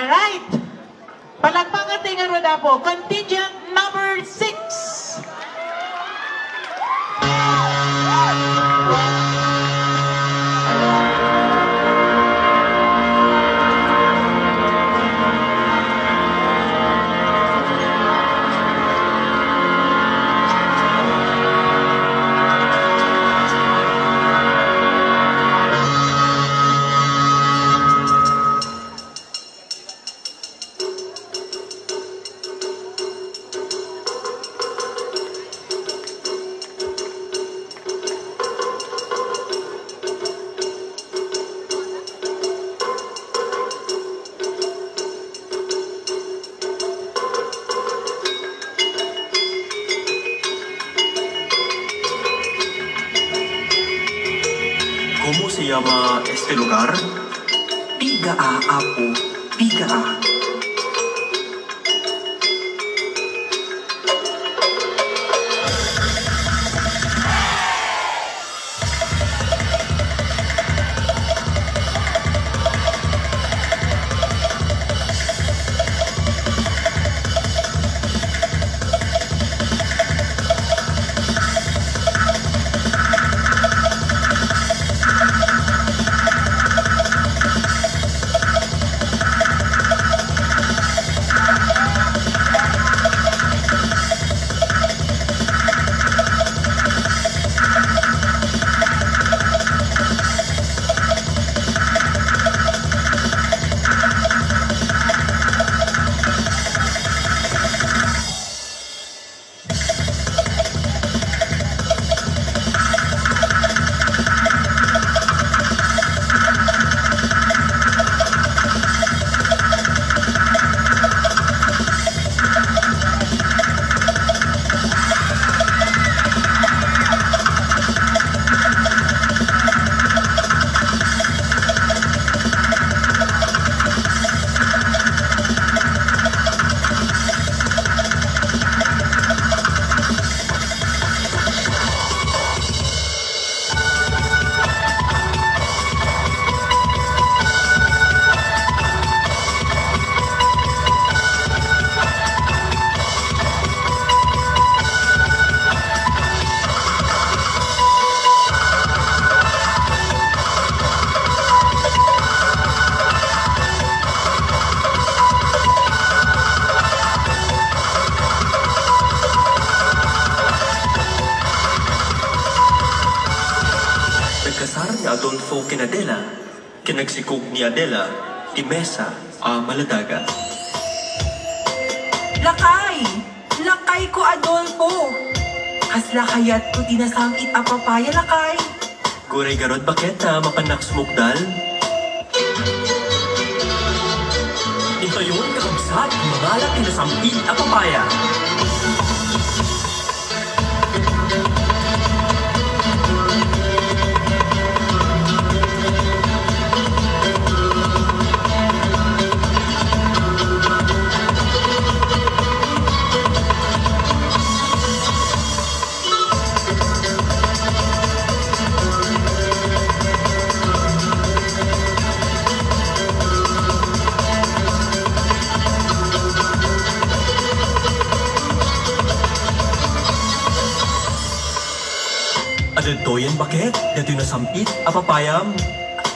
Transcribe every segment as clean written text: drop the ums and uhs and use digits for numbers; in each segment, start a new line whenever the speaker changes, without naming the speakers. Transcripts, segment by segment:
Alright. Palakpakan ating roda po. Contingent number 6.
¿Cómo se llama este lugar? Pigaa, Apo. Pigaa. Adolfo ken Adela, kinagsikog ni Adela, ti mesa a maladaga.
Lakay! Lakay ko, Adolfo! Kasla kayat ko tinasangit a papaya, lakay!
Guray garod bakit na mapanak sumukdal? Ito yun kakabsat, mangalak tinasampit a papaya. Adultoyan bakit? Dito na sampit, apapayam.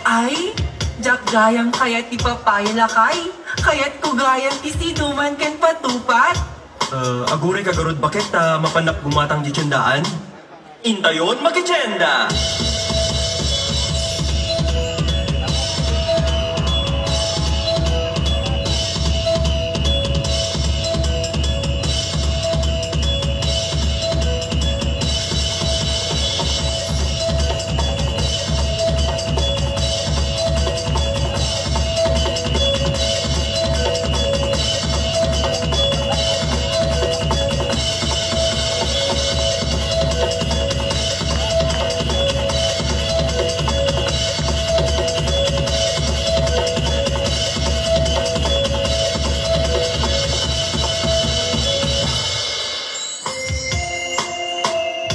Ay, jak gayang kayat ti papaya, lakay! Kayat ko gayang ti sinuman kan patupat!
Aguray kagarod bakit mapanak gumatang di tiyandaan? Intayon magitsenda!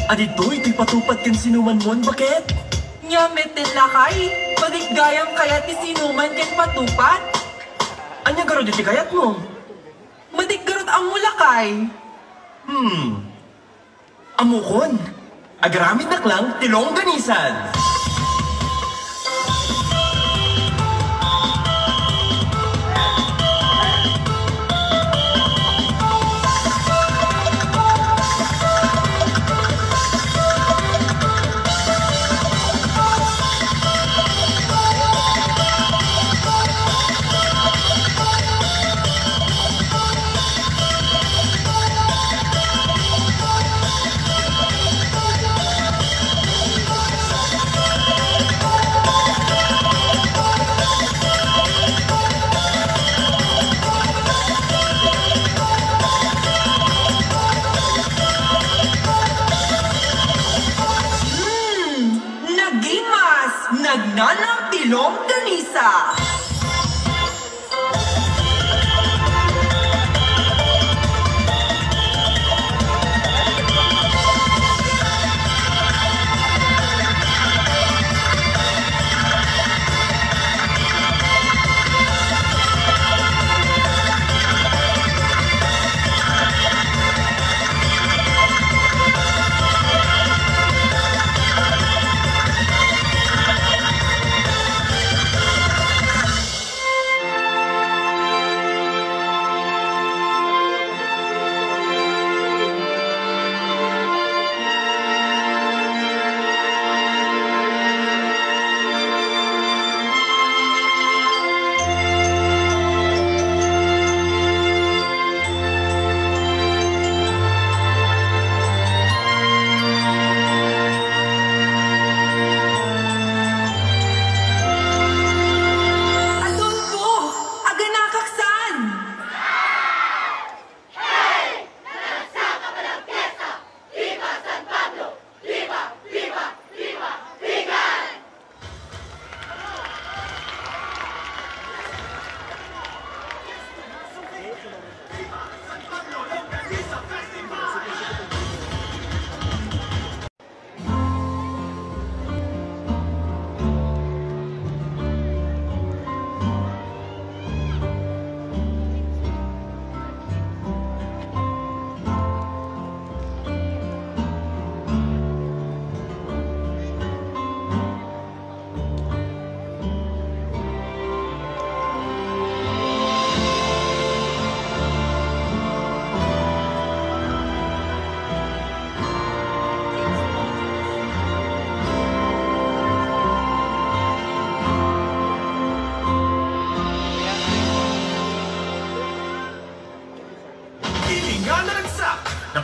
Adito, ito'y patupat kan sinuman mon, bakit?
Nyamit din, lakay! Madigayang kayat ti sinuman kan patupat!
Anya garod iti kayat mo?
Madiggarot ang mulakay!
Amukon, agaramit naklang tilong ganisan.
Nagnanang tilong ganisa!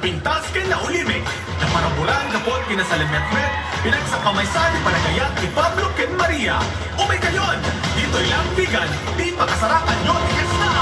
Pintas kay na ulimik. Na parabulan kapot kinasalimetmet. Pinagsakamay sa di panagayat ni Pablo ken Maria. Umay kayon, dito'y lang bigan. Di makasarapan yun, ikas na!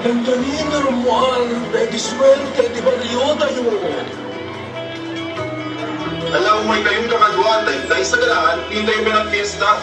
Landanin na Romual, de swerte, di baryo tayo.
Alam mo kayong kamaguan, dahil sa galaan, hindi tayo ng fiesta.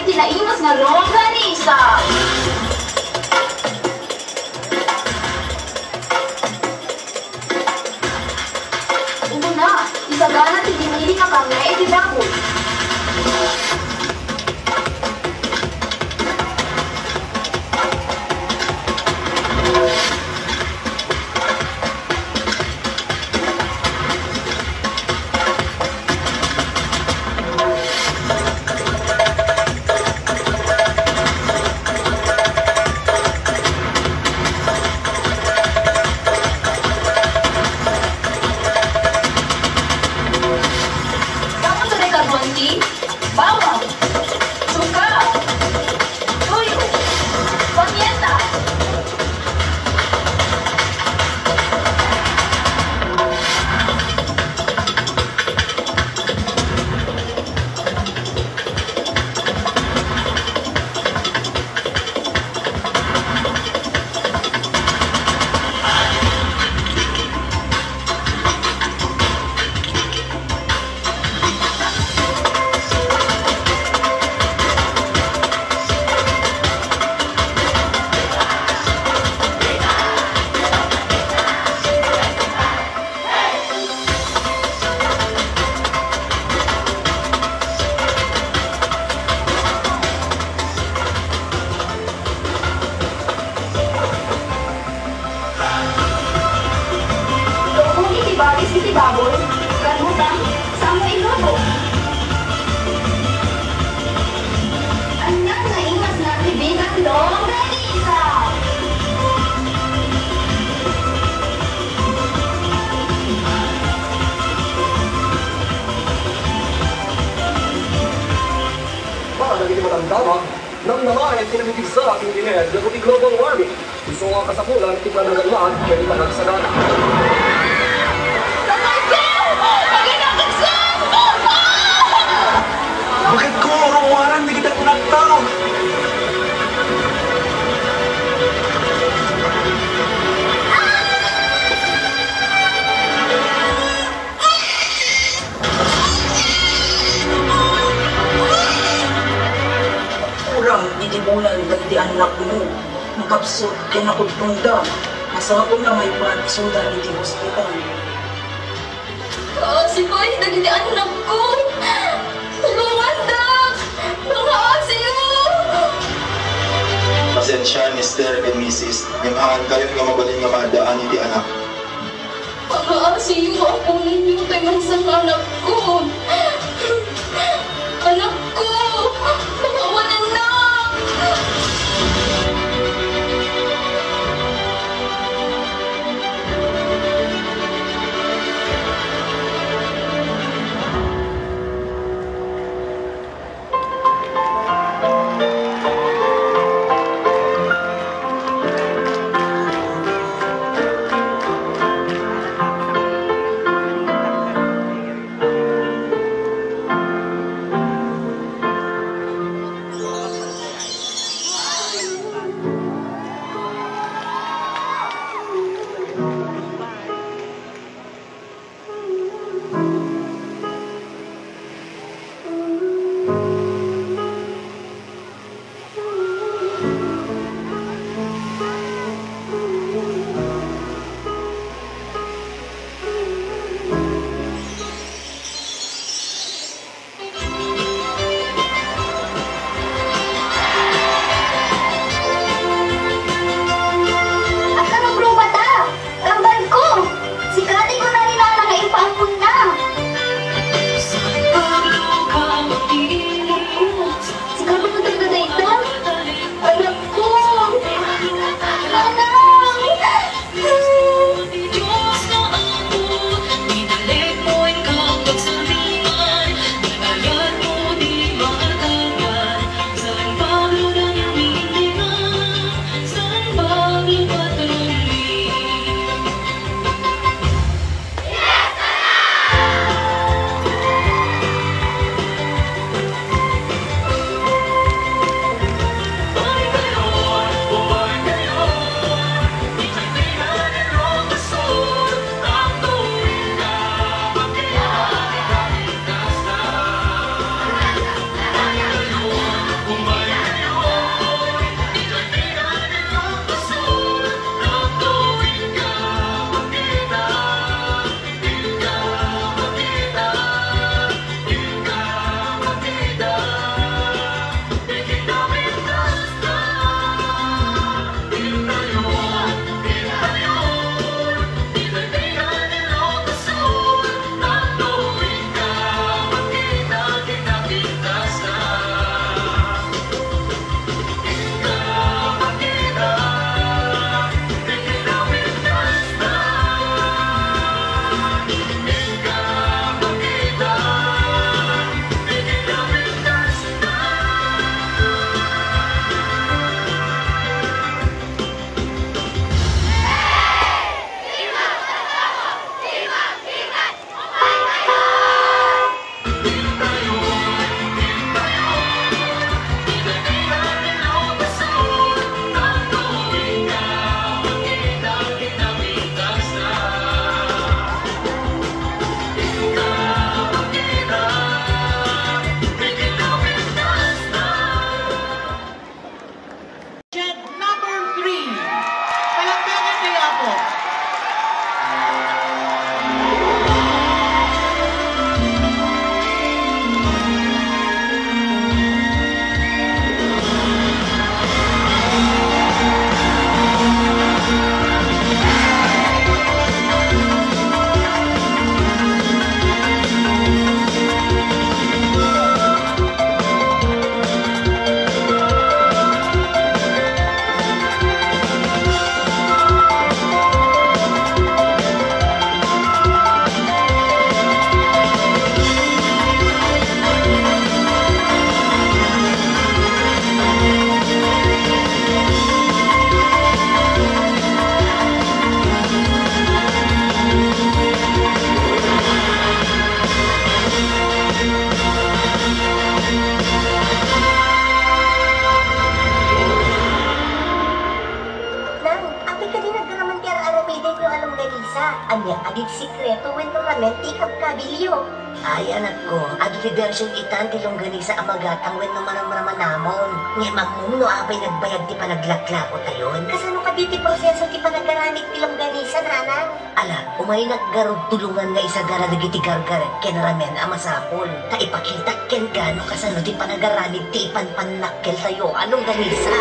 Tinaimas nga longganisa. Uno na, isagana ti dinili ka kami e ti dapol. Bawang, suka, tuyo, pamienta. Baris iti baboy, kanutan, sama ilobo. Anak na ingas na tibigan longganisa.
Baka naging matandama, nang naman ay pinamitig sa aking dinhead na kuti global warming. Gusto nga kasapulan, tignan ng lahat, kaya itanag sa gana.
Bakit ko orang-orang di kita naktaw?
Kurang itibulan dagiti anak mo. Nakapsot kinakutunda. Masakot na may pansudan iti hospital.
Si Boy, dagiti anak ko. Tulungan dak! Mga asiyo!
Pasensya, Mr. and Mrs. Ngimahan kayo nga magaling nga maadaan iti anak.
Mga asiyo ako ninyo tayo sa anak ko. Anak ko! Mga wananak!
niya agit sikreto when ramen tikap kabilyo. Ay anak ko, agit version itan ti longganisa amagatang when naman namon. Nga mamum no abay nagbayag ti panaglaklako tayon. Kasano ka di ti proseso ti panagaramit ti longganisa nanang? Ala, umay naggarod tulungan nga isa gara nagiti gargar ken ramen amasapol. Ta ipakita ken gano kasano ti panagaramit ti ipanpanakkel tayo anong ganisa.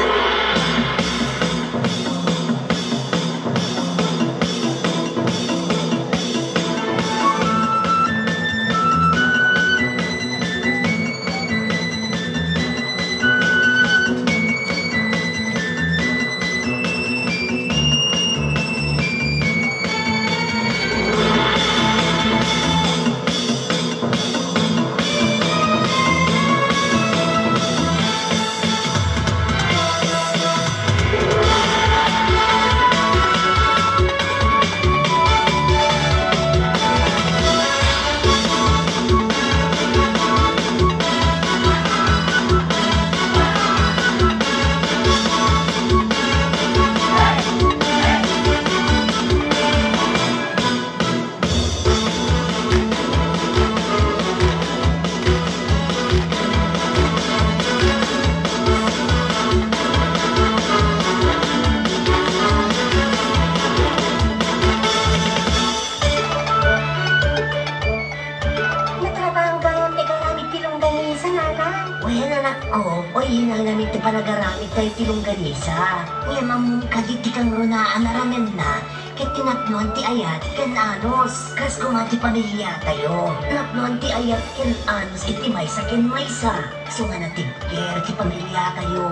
Panagaramit tayo tilongganisa. Ngayon mamum kaditi kang runaan na ramen na. Ket tinapnuan ti ayat ken anos. Kas kumati pamilya tayo. Napnuan ti ayat ken anos iti maysa ken maysa. So nga natibker ti pamilya tayo.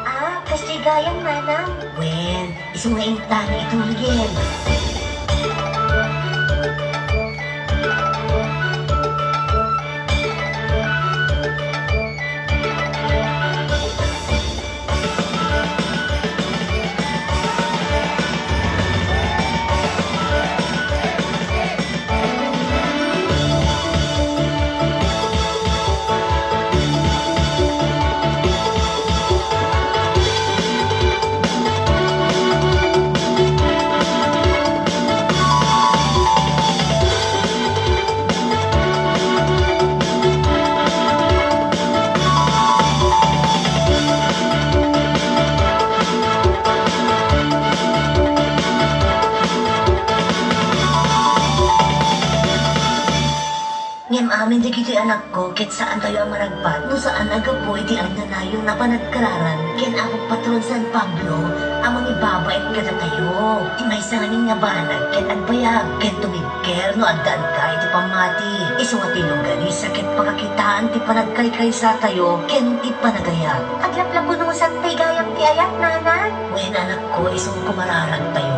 Ah, kasi gayang nanang. Wen, iso nga intani itulgen. Amin di kiti anak ko, ket saan tayo ang maragpat, no saan agapoy di ang nanayong napanagkararan, ken ako patron San Pablo, amang ibabait kada tayo. Di may sanganin nga banag, ken agbayag, ken tumigker, no agdaan ka, iti pamati. Iso nga tilongganisa, ket pagkakitaan, ti panagkaykay sa tayo, ken ti panagayag. Aglaplabo nung santay gayang ti ayat, nana. Wen anak ko, isong kumararag tayo.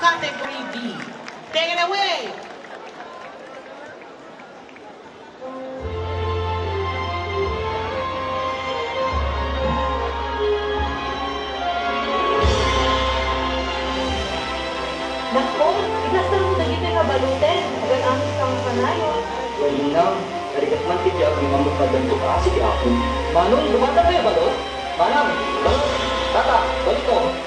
Category B. Take it away!
Nako, igasal mo dagiti nga baluten. Agan amin kang panayon.
Walinang, narikat man kiti ako yung amot na ganito ka, sige ako. Manong, lumata kayo balot? Manang, balot, tata, balik ko.